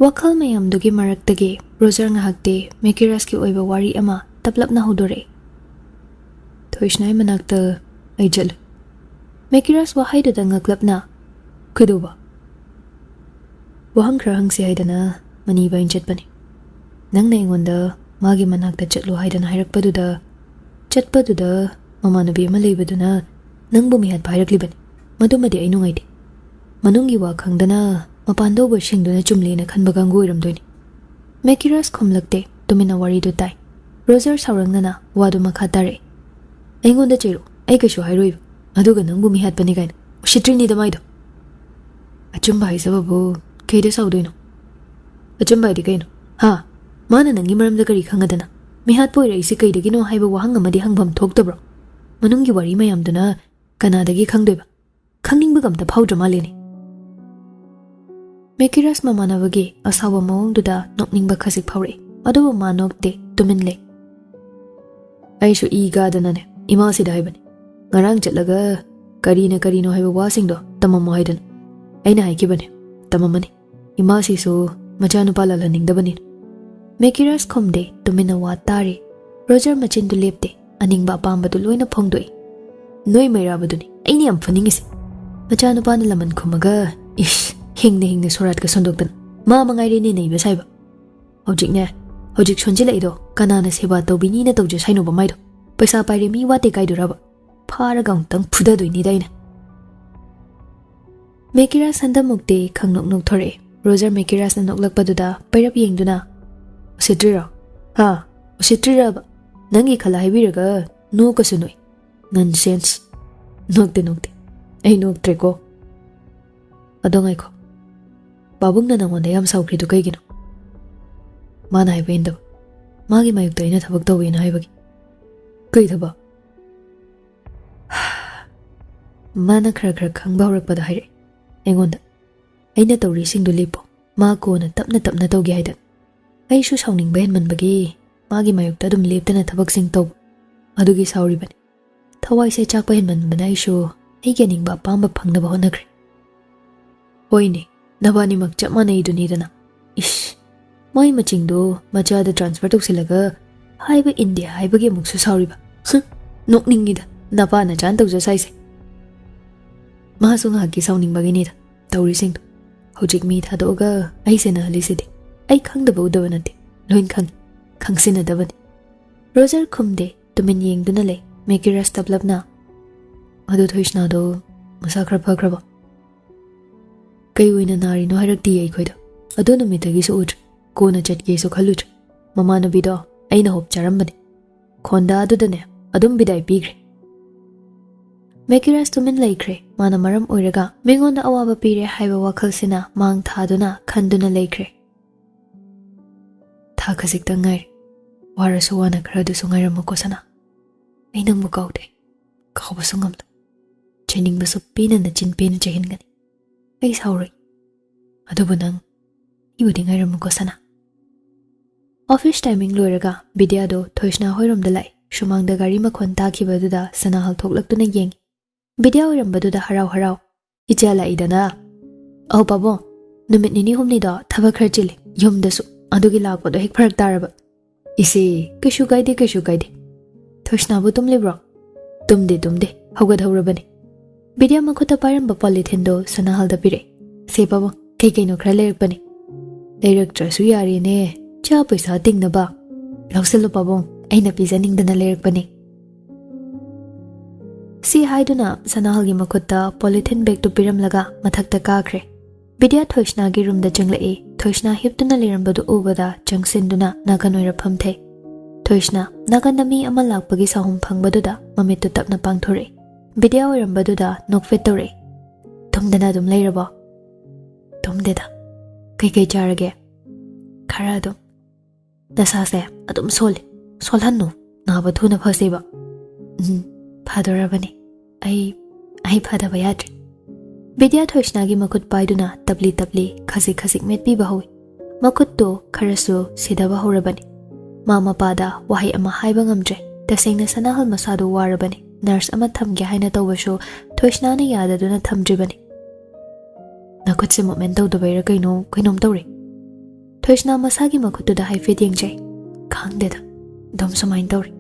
WakhaL mayamdugi maraktagi Roger ngahakte Mekiraski oiba wari ama taplapna hodore. Thoishnai manakta aijal. Mekiras wahaidu da ngaklapna kuduba. Wahang krahang si haidana maniba injat bani. Nang na ingonda magi manakta chatlu haidana hairakpaduda chatpaduda mamanubi ama leibaduna nang bumihat pairakli bani. Madumadi ainungaidi. Manungi wakhangdana mapando bashingduna chumlena khanba gangu iramdoini. Mekiras khomlakte tumina wari du tai. Roger saurangnana wadu makha tare. Aingonda cheru ai kashu hairoi aduga nang bumi hat bani gaina ushitrini da maido. Achumba haisababu keida saudoino. Achumba di kaino. Ha, mana nangi maramda kari khangadana. Mihat poira isi kaidagino haiba wahang amadi hangbam thoktabro. Manungi wari mayamduna kanadagi khangdoiba. Khangning bagamta phawdra maleni. Mekiras mamanabagi asawa maungduda nokningba khasik phawre. Aduba manokte tuminle. Aishu igadana ima sida haibani. Ngarang chatlaga karino haiba wasingdo tamamo haidana. Aina haikibani tamamani. Ima sisu machanupa lalaningdabani. Mekiras khomde tumina wa tare. Roger machindu lepte aningba apambadu loina phongdoi. Noi mairabaduni aini am phaningisi. Machanupa na laman khumaga ish hingna sorat ka sondoktan ma mangai ni nei besaiba. Hojik sonjila ido kanana seba tobini na tawje saino ba maido. Paisa paire mi wate kaiduraba. Phara gang tang phuda doini daina. Mekiras handa mukte khangnok nok thore. Roger Mekiras na noklakpaduda pairap yengduna. Usitrira. Ha, usitrira ba. Nangi khala haibiraga no kasunoi. Nonsense. Nokte. Ai noktre ko. Adongai ko. Babungna nangonda yam saukridu kaigino. Mana haiba indaba. Magi mayukta ina thabak tawina haibagi. Kai thaba. Mana khara khangba horakpada haire. Engonda. Aina tawri singdu lepo. Ma ko na tapna tawgi haidan. Ai shu sauning bayan manbagi. Magi mayukta dum leptana thabak sing taw. Adugi sauri bani. Thawai se chakpa hin manbana ai shu ai geningba pamba phangnaba honakre. Oine. Nabani makchap mana iduni dana. Ish. Mai machingdo machada transfer toksilaga haiba India haibagi muksu sauriba. Nokningida napa na chan tawja saise. Mahasung haki sauning baginida. Tawri singdo. Hojik mi thadoga ai sena halisidi. Ai khangdaba udawa nate. Loin khangsina dabani. Roger khumde tumin yengduna le Mekiras tablabna. Adu thoishna do masakra phakraba. Kai uina nari no harakti ai khoida. Adu numitagi su ut. Kona chatge su khalut. Mamana bido aina hop charambani. Khonda adudane adum bidai pigre. Mekiras tumin laikre. Mana maram oiraga mingonda awaba pire haiba WakhaL sina mang thaduna khanduna laikre. Tha khasik tangai. Warasu wana khradu sungairamu ko sana. Ainang mukaude. Kauba sungamda. Chening basu pina na chin pina chahingani. Ai sauri. Adubu nang ibudi ngairamu ko sana. Office timing loiraga bidya do thoishna hoirom dalai shumang da gari makhon takhibaduda sana hal thoklaktuna yengi. Bidya oirambaduda harau ijala idana. Oh babo numit nini humni do thaba khar chili yumdasu adugi lakpado hek pharak taraba. Isi kashu gaide. Thoishna bu tumle bro. Tumde hawgad hawrabani. Bidya makhuta paramba polythene do sana hal da pire. Se babo kei no khra lerakpani. Leraktrasu yari ne cha paisa tingnaba. Lausilo pabong aina pijaningdana lerakpani. Si haiduna sana halgi makhuta polythene bag to piramlaga mathakta kakre. Bidya thoishna gi room da changlai. Thoishna hiptuna lerambadu ubada changsinduna nakanoira phamthai. Thoishna nakandami ama lakpagi sahum phangbaduda mamittu tapna pangthore. Bidya oirambaduda nokfet tore. Tumdana dum leiraba. Tumdeda. Kai charage. Khara dum. Nasase adum solhannu naba thuna phaseba. Phadorabani. Ai phadaba yadri. Bidya thoishna gi makut paiduna tabli khasik metpi bahawi. Makut to kharasu sidaba horabani. Mama pada wahi ama haiba ngamdre. Tasengna sanahal masadu warabani. Nurse ama thamge haina tawbashu thoishna na yadaduna thamdribani. Nakutse moment tawdabaira kainom tawre. Thoishna masagi makhutuda haifet yengjai. Khangdeda. Dom sumain tawri.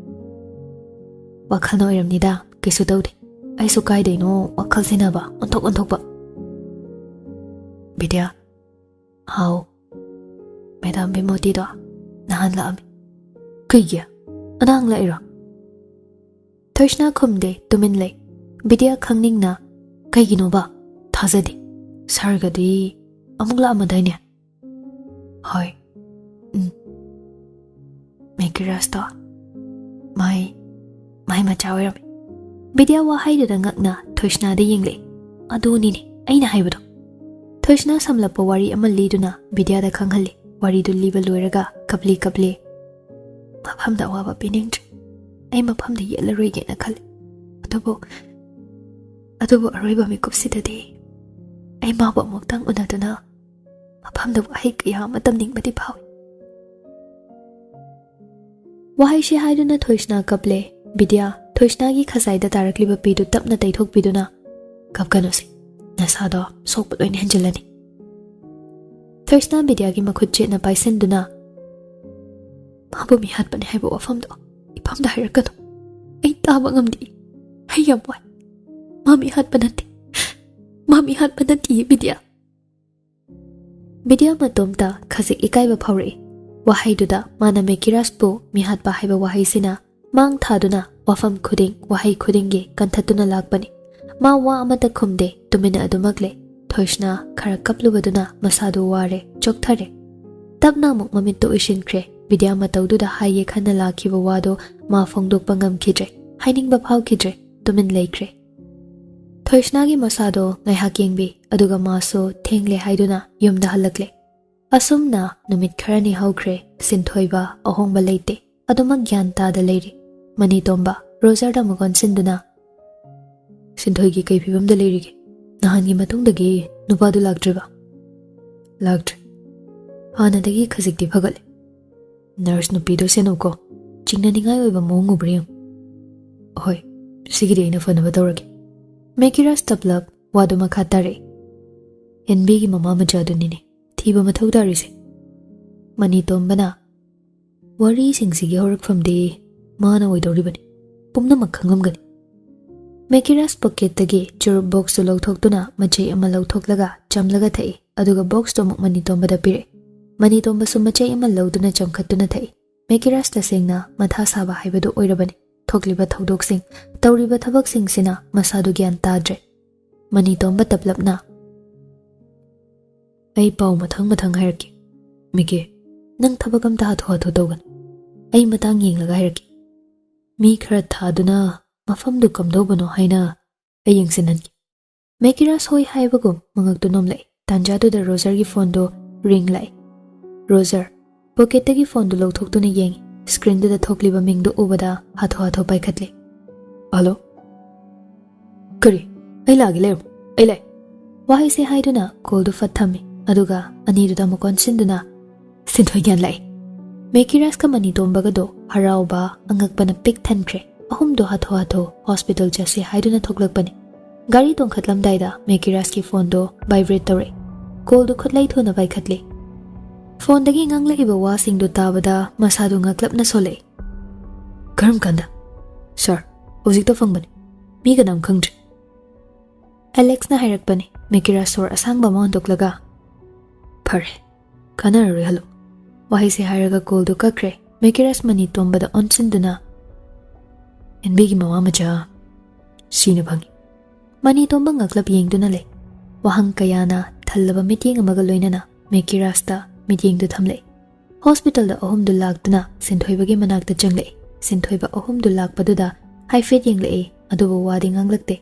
WakhaL no iramnida kisu tawde. Ai su kaidai no WakhaL sinaba onthok ba. Bidya. How? Madam Bimoti do. Nahan la ami. Kaya. Anang la ira. Thoishna khumde tumin lay. Bidya khangning na. Kaigino ba? Thazadi. Sargadi. Amugla amadai Hoi. Mekiras to. Mai machawiram. Bidya wahai da ngakna Thoishna da yingle. Aduni ni aina haibado. Thoishna samlapa wari amal liduna Bidya da khanghalli. Wari du liba loiraga kapli. Mafam da waba piningtri. Ai mafam da yelarege na khali. Adubo aroiba mi kupsidadi. Ai maba muktang unaduna. Mafam da wahai kaya matam ningbadi pawi. Wahai shi haiduna Thoishna kaple. Bidya Thoishna gi khasai da tarakliba pidu tapna taithok piduna. Kapkanosi. Nasado sokpa loin henjalani. Thoishna Bidya gi makhutche na paisenduna. Mabu mi hatpane haiba wafamdo. Ipamda hairakano. Ai taba ngamdi. Hai yamwai. Mami hatpanati Bidya. Bidya matomta khasik ikaiba phawri. Wahai duda mana mekiras po mi hatpa haiba wahai sina mang thaduna wafam khuding wahai khudingi kanthatuna lakpani. Ma wa amata khumde tumina adumagle. Thoishna khara kaplubaduna masadu ware chokthare. Tabna muk mamit to ishinkre. Bidya matawduda haye khana lakhiba wado ma phongdokpa ngamkhidre. Hainingba phawkhidre. Tumin laikre. Thoishna gi masado ngaihak yengbi aduga maso thengle haiduna yumda halakle. Asumna numit kharani hawkre sinthoiba ahongba leite. Aduma gyan tada leiri. Mani tomba Rojarda mugon sinduna. Sinthoigi kai phibamda leirige. Nahangi matungdagi nupadu lakdriba. Lakdri. Hanadagi khazikti phagale. Nurse nupido senuko. Chingnaningai oiba moong ubriyam. Hoi. Sigiri aina fanaba tawrage. Mekiras taplap wadu makhatare. Henbigi mama majadunini. Thiba mathau darise. Mani tombana. Wari singsigi horakfamdi mana oidoribani. Pumna makhanglamgani. Mekiras pocket tagi churub box to lawthoktuna machay ama lawthoklaga chamlaga thai. Aduga box to muk mani tombada pire. Mani tomba su machay ama lawduna chamkhatuna thai. Mekiras tasengna matha saba haibadu oirabani. Thokliba thodok tawriba thabak sina masadu gyan tadre. Mani tomba taplapna. Ai pau mathang hairki. Miki, nang thabakam ta hatho tawgan. Ai matang yenglaga hairki. Mi khara thaduna mafamdu kamdobano haina ai yengsinanki. Mekiras hoi haibagum mangaktu nomlai. Tanjadu da Roger gi phone do ring lai. Roger, pocket gi phone do lawthoktuna yengi. Screen da thokliba mingdu ubada hatho paikhatli. Hello? Kari, ai lagi lerum. Ai lai. Wahai se haiduna call do fathami. Aduga anidu da mukon sinduna. Sinthoi gyan lai. Mekiras ka mani tombaga do harauba angakpana pik thankre. Ahum do hatho hospital jase haiduna thoklakpani. Gari tong khatlam daida Mekiras ki phone do vibrate tawre. Call do khutlai thona paikhatli. Phone dagi ngangla iba wasing do tabada masadu ngaklap na sole. Karam kanda. Sir, uzik to fangbani. Mi ganam khangdri. Alex na hairakpani. Mekiras sor asang ba mon toklaga. Pare. Kanarari halo. Wahai se hairaga call do kakre. Mekiras mani tombada onsinduna. Enbigi mawamaja. Sina bhangi. Mani tomba ngaklap yengduna le. Wahang kayana thallaba mityeng amaga loinana. Mekiras ta meeting do thamle. Hospital da ahum du lakduna sinthoibagi manakta changle. Sinthoiba ahum du lakpaduda haifet yengle adubu wadi nganglakte.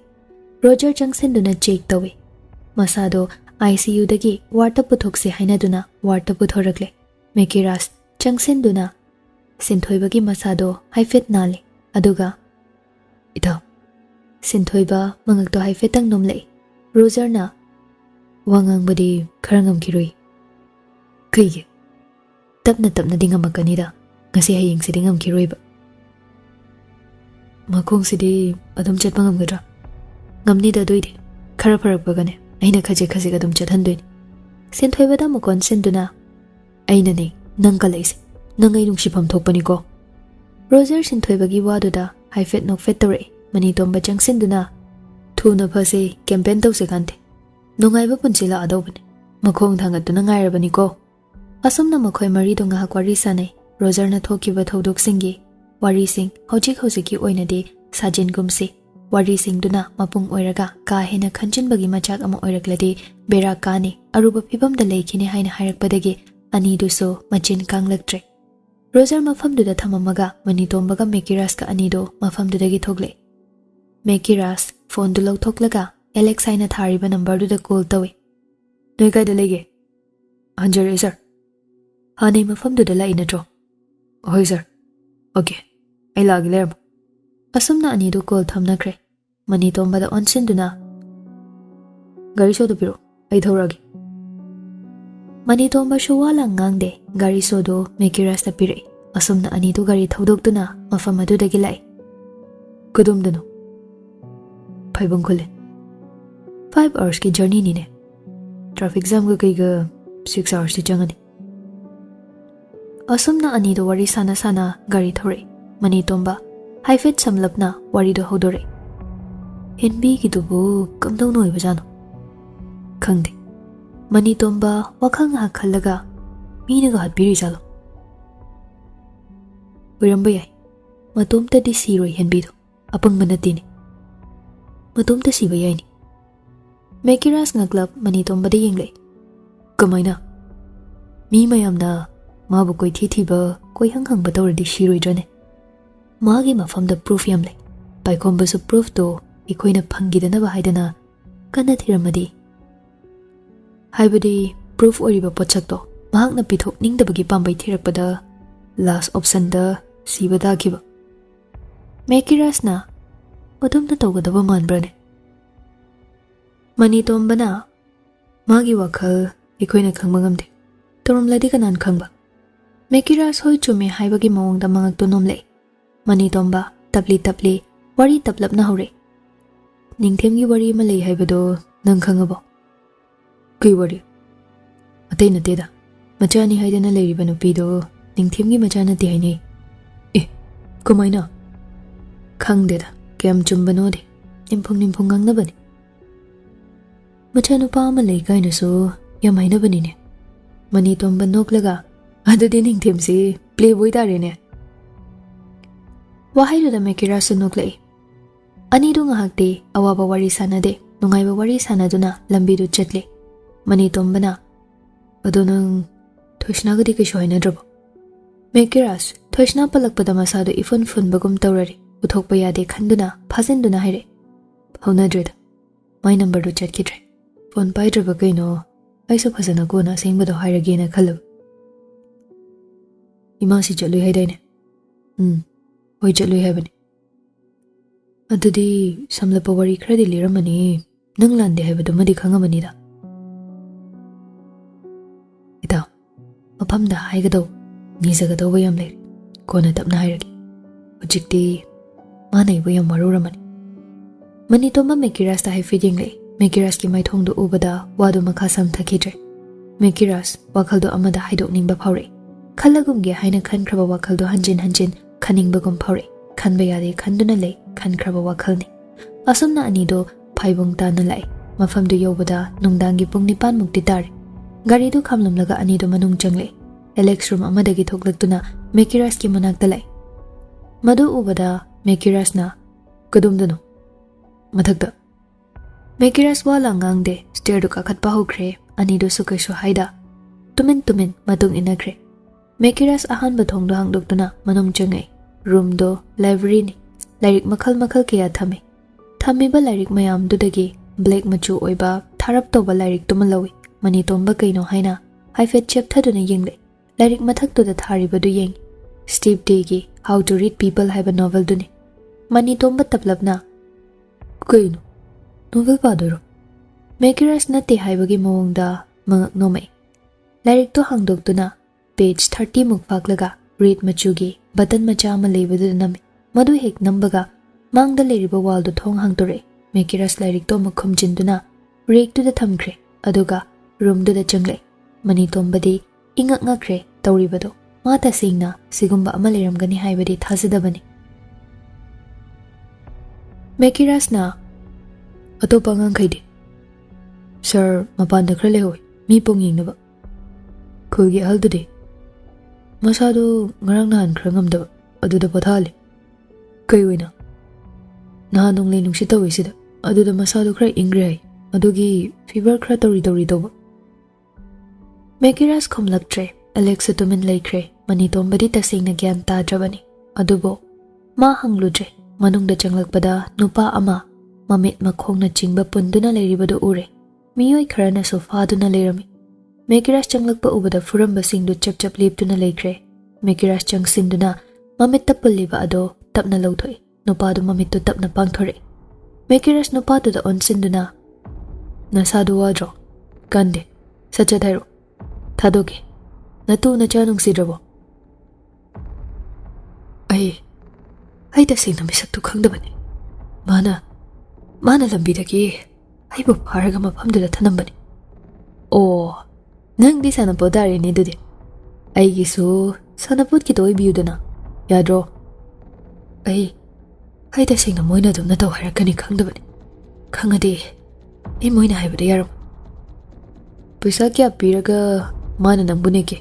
Roger changsen check tawe. Masado ICU dagi warta puthokse hainaduna warta puthorakle. Mekiras changsen duna sinthoibagi masado haifet nale. Aduga ita sinthoiba mangakto haifetang nomle. Roger na wangang badi kharangam kirui. Kaya tapna di ngamakanida ngasi hayeng sidi ngamkiroiba. Makong sidi adum chatpa ngamgadra. Ngamnida doide khara pharakpagane aina khaje adum chathandoin. Sinthoibada mukon sinduna Ainane, nang kalaise, nang ay nung sipam thokpani ko. Roger sinthoibagi waduda haifet nok fetore mani tomba changsinduna thuna phase campaign tawse kante. Nungaiba punsila adobani. Makhong thangatuna ngairabani ko. Asumna makhoi mari do ngahak wari sanai. Roger na thokiba thodok singi wari sing hojik hojiki oinadi sajin gumsi. Wari sing duna mapung oiraga ka hena khanchin bagi machak ama oirakladi bera kani aruba phibam da leikine haina hairakpadagi ani duso machin kanglaktre. Roger mafamduda thamamaga Manitombaga Mekiras ka anido mafamdudagi thogle. Mekiras phone du lawthoklaga Alex haina thariba number du da call tawi. Noi kai da lege. Anjare sir. Hanai mafamduda la inatro. Hoi sir. Okay. Ai lagi lerm. Asumna anido call thamnakre. Manitomba da onsinduna. Gari so do piro. Ai thoragi. Manitomba showala ngangde gari sodo Mekiras ta pire asumna anidu gari thodokduna mafam adudagi lai kudumdano phaibong khule 5 hours ki journey ni ne traffic jam ga kai ga 6 hours ti changani asumna anidu wari sana sana gari thore Manitomba haifet samlapna wari do hodore hinbi ki dubu kamdau noi bajano khangde Manitomba WakhaL khalaga minaga hatbiri jalo Uramba yai matomta di siroi henbido apang manatini matomta siba yai ni Mekiras ngaglap Manitomba de yengle kamaina mi mayamna mabu koi thiba koi hanghang batawr di siroi jane magi mafamda proof yamle paikomba su proof to ikoina phangidana ba haidana kana thiramadi Haibadi proof oriba pochakto mahakna pithok ningdabagi pambai thirakpada last option da sibada kiba Mekiras na odumna tawgadaba manbrane Manitomba na magi WakhaL ikoina khangba ngamde toromladi kanan khangba Mekiras hoi chume haibagi mawongda mangakto nomle Manitomba tapli wari taplap na hore ningthemgi wari ma lei haibado nang khangabo Kui wari Atay na teda Machani haida na layriba nupido Ningthimgi machana ti hainay kumay na Khang deda Kayam chumbano de Nimpong ngang na bani Machano pa amalay kay na so Yamay na bani ne Manitomba noklaga Ada din ningthim si Playboy tari ne Wahay do da Mekiras sa noklay Anido nga hakti Awaba wari sana de Nungayba wari sana do na Lambido chatle Manitomba na Adonang Thoishnagadi ka shoy na drabo Mekiras Thoishna palakpada masado ifun bagum tawrari Uthokpa yade khanduna phasinduna haire Hauna dreda My number do chat kitre Phone pai draba kaino Aiso phasana kona sengbado hairage na khalab Imasi chalui haidai ne Hoi chalui haibani Adudi samlapa wari khradi liramani Nanglan de haibado madi khangamani da Itaw, mapamda haigadaw, nizagadaw bayam layri, kona tapna hairagi. Ujikti, manay bayam maruramani. Manitomba Mekiras ta haifiding lay, Mekiras ki may thongdo ubada, wado makasam thakidre. Mekiras, WakhaL do amada haidok ningba pawre. Khalagumgi haina khan kraba WakhaL do hanjin khaning bagum pawre. Khan bayade khanduna lay, khan kraba WakhaL ni. Asumna anido, paibong ta na lay, mafamdo yobada, nungdangi pung nipan mukti tari. Gari do kamlamlaga anido manung changle Alex room amadagi thoklaktuna Mekiras ki manakta lai Madu ubada Mekiras na kadumdano mathakta Mekiras wala ngangde stair do kakatpa hokre anido sukasho haida tumin matung inakre Mekiras ahan bathong do hangdoktuna manung changai room do library ni lairik makhal kaya thame ba lairik mayam dudagi black machu oiba tharap toba lairik tumalawi Manitomba kaino haina haifet chepthaduna yengle lairik mathakto da thariba du yeng Steve Degi How to Read People haiba novel duni Manitomba taplapna kaino novel padoro Mekiras nate haibagi mawongda mangak nomai lairik to hangdoktuna page 30 muk faklaga read machugi button macha ma leibadu nami madu hek nambaga mangda leiriba wall do thong hangtore Mekiras lairik to makhum jinduna rek to da thamkre aduga room do da changle Manitomba di ingak ngakre tauribado ma tasingna sigumba ama leramgani haibadi thazadabani Mekirasna atopa ngang khaidi Sir mapanda khra lehoi mi pong yingnaba khulgi haldude masado ngarang nan khra ngamdaba aduda pathali kai oina na nong le nungsi tawisida aduda masado khra ingre hai adugi fever khra tori toba Mekiras khomlaktre Alex tumin laikre mani tombadi tasingna gyan tadrabani adubo ma hangludre manungda changlakpada nupa ama mamit makhongna chingba punduna leiribado ure miyoi kharana sofaduna leirami Mekiras changlakpa ubada furamba singdu chap leptuna leikre Mekiras changsinduna mamit tapulliba ado tapna lauthoi nupadu mamit tu tapna pangthore Mekiras nupadu da onsinduna nasadu wadro kande sachadhairo Tadoge, natu na chanong sidrabo. Ay tasing na misak tukhang dabani. Mana lambidagi, ay buparaga mapamdula tanambani. Oh, nang di sana po dari ni dudi. Ay gisu, sana po't kito ibiyuda na. Yadro. Ay tasing na mo'y na dum na daw harakani kang dabani. Kang adi, ay mo'y na haibada yaram. Pisa kya piraga, Mana nang buneke.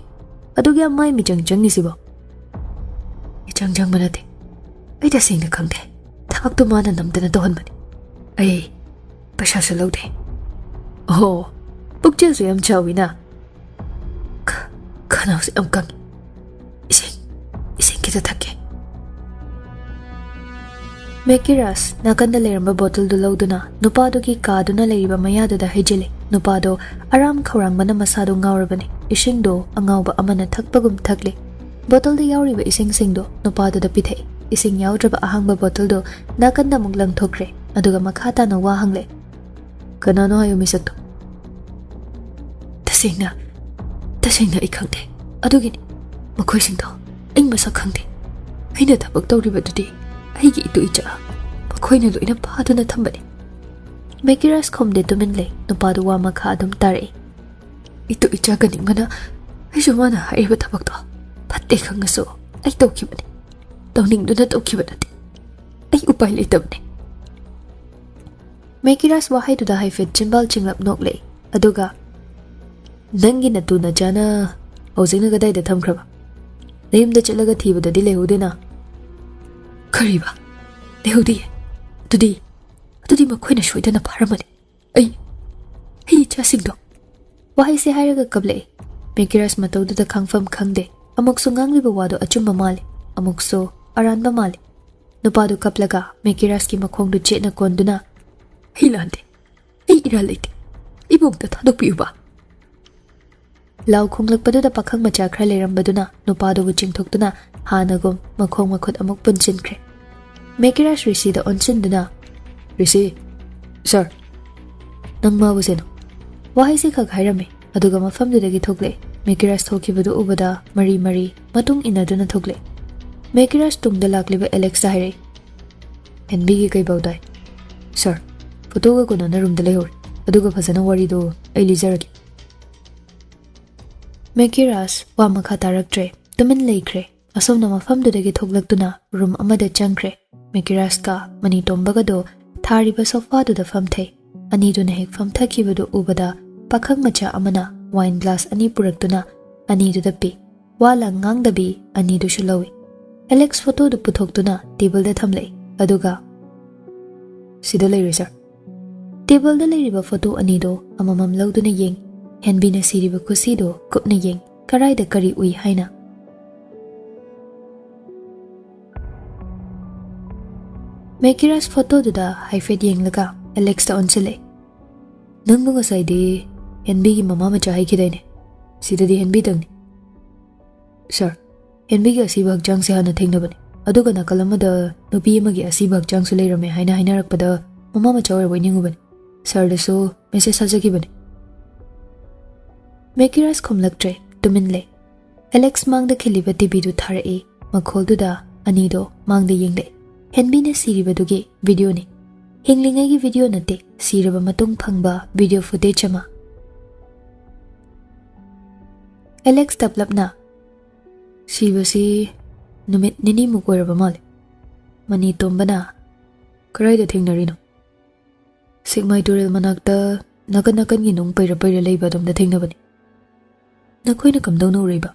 Adugi amay mi chang ni sibo. Ichang manate. Ay tasing na kangde. Tabak to mana namda na dohan mani. Ay, pasya sa laude. Oh, pugchil so yam chawi na. Kanaw si amkang. Ising kita take. Mekiras, nakanda leramba bottle do lauduna. Nupado ki kado na leriba mayado da hijili. Nupado, aram kaurang mana masado ngawrabani. Ising do angaw ba amana thakpagum thakle bottle da yauri ba ising singdo nupado da pithe ising yaudra ba ahang ba bottle do nakanda muglang thokre aduga makhata na wa hangle kanano hayo misakto tasingna ikhangde adugini makhoi singdo ing masak khangde aina thabak tawri ba dudi aigi itu icha makhoi na loina phadu na thambani Mekiras khomde tuminle nupado wa makha adum tare Ito ichaganing mana ay sumana ay batabag to pati kang ngaso ay tawkibani tawning do na tawkibanati ay upay litabni Mekiras wahay do da haifid chimbal chinglap nokle aduga nangi na na jana hawzing na gaday da thamkraba nayim da chalaga thiba da di lehude na kariba lehudi Tudi makoy na shoy da na paramani ay chasing do Wahay si haraga kable. Mekiras matawdo da kangfam kangde. Amukso ngangli ba wado achumba mali. Amukso aranba mali. Nupado kaplaga Mekiras ki makong do chet na kondo na. Hilante. Ay iralite. Ibog da tadok piyo ba? Lau kong lagpado da pakang machakra lerambado na. Nupado wuching tok do na. Hanagom makong makot amok punsin kre. Mekiras risi da onsin do na. Risi. Sir. Nang mawusino. Wahay si kaghairame aduga mafamdudagi thokle Mekiras thokibadu ubada mari matung inaduna thokle Mekiras tungda lakliba Alex da haire NB gi kai bawdai Sir photo ga kuna na room da lehor aduga phasana wari do ai lijaragi Mekiras wa makha taraktre tumin leikre asomna mafamdudagi thoklaktuna room amada changkre Mekiras ka mani tombaga do thariba sofa do da famthai ani do na hek famthakibadu ubada Pakhang macha amana wine glass ani puraktuna ani du dapi wala ngang dabi ani du shulawi Alex photo du puthoktuna table da thamle aduga sida lei sir table da leiriba photo ani do amamam lauduna yeng henbi na siriba kusi do kupna yeng karai da kari ui haina Mekiras photo du da haifed yeng laga Alex da onsile nang bunga saidi Henbi ki mama macha hai kidaine sidadi henbi dangni Sir henbi ki asiba hakjang se hana thengnabani aduga nakalamada nupi amagi asiba hakjang su leirame haina hainarakpada mama macha ora boiningubani Sir da so message sajagibani Mekiras khomlaktre tuminle Alex mangda khiliba TV du tharae makhol du da ani do mangda yengle henbi na siriba dugi video ni hinglingai gi video nate siraba matung phangba video footage ama Alex taplapna. Sibasi numit nini mukoiraba mali. Mani tombana. Karai da thingnarino. Sikmai turil manakta nakan ginung paira leiba dom da thingnabani. Nakoina kamdawna uriba.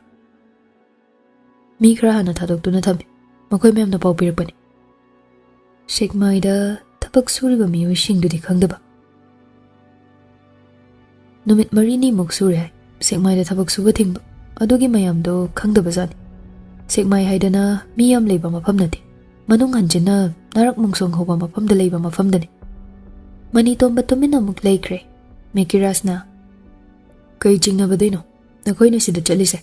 Mi khara hana thadokduna thami. Makoi mem na pau pirakpani. Sikmai da tabak suriba miyo shingdudi khangdaba. Numit marini muk suri hai. Sikmai da tabak suba thingba. Adugi mayam do khangdaba zani. Sikmai haidana miyam leiba mafam nati. Manung hanjina narak mungsong hoba mafam da leiba mafam dani. Mani tomba tumina muk laikre. Mekiras na. Kai jingna badino. Nakoi na sida chalise.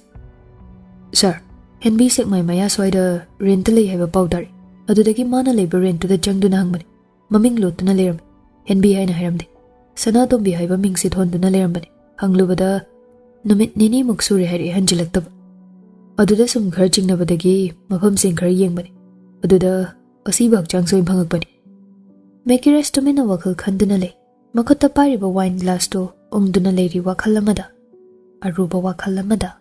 Sir, henbi sikmai maya soida renta lei haiba paudari. Adudagi mana leiba renta da jangduna hangmani. Maming lotuna leirami. Henbi haina hairamdi. Sana tombi haiba mingsi thonduna leirambani. Hanglubada numit nini muk suri hairi hanjilaktaba. Aduda sum khar jingnabadagi mafam sing khar yengbani. Aduda asiba hakchang soim phangakpani. Mekiras tumina WakhaL khanduna lei. Makhutta pariba wine glass to ongduna leiri WakhaL amada. Aruba WakhaL amada.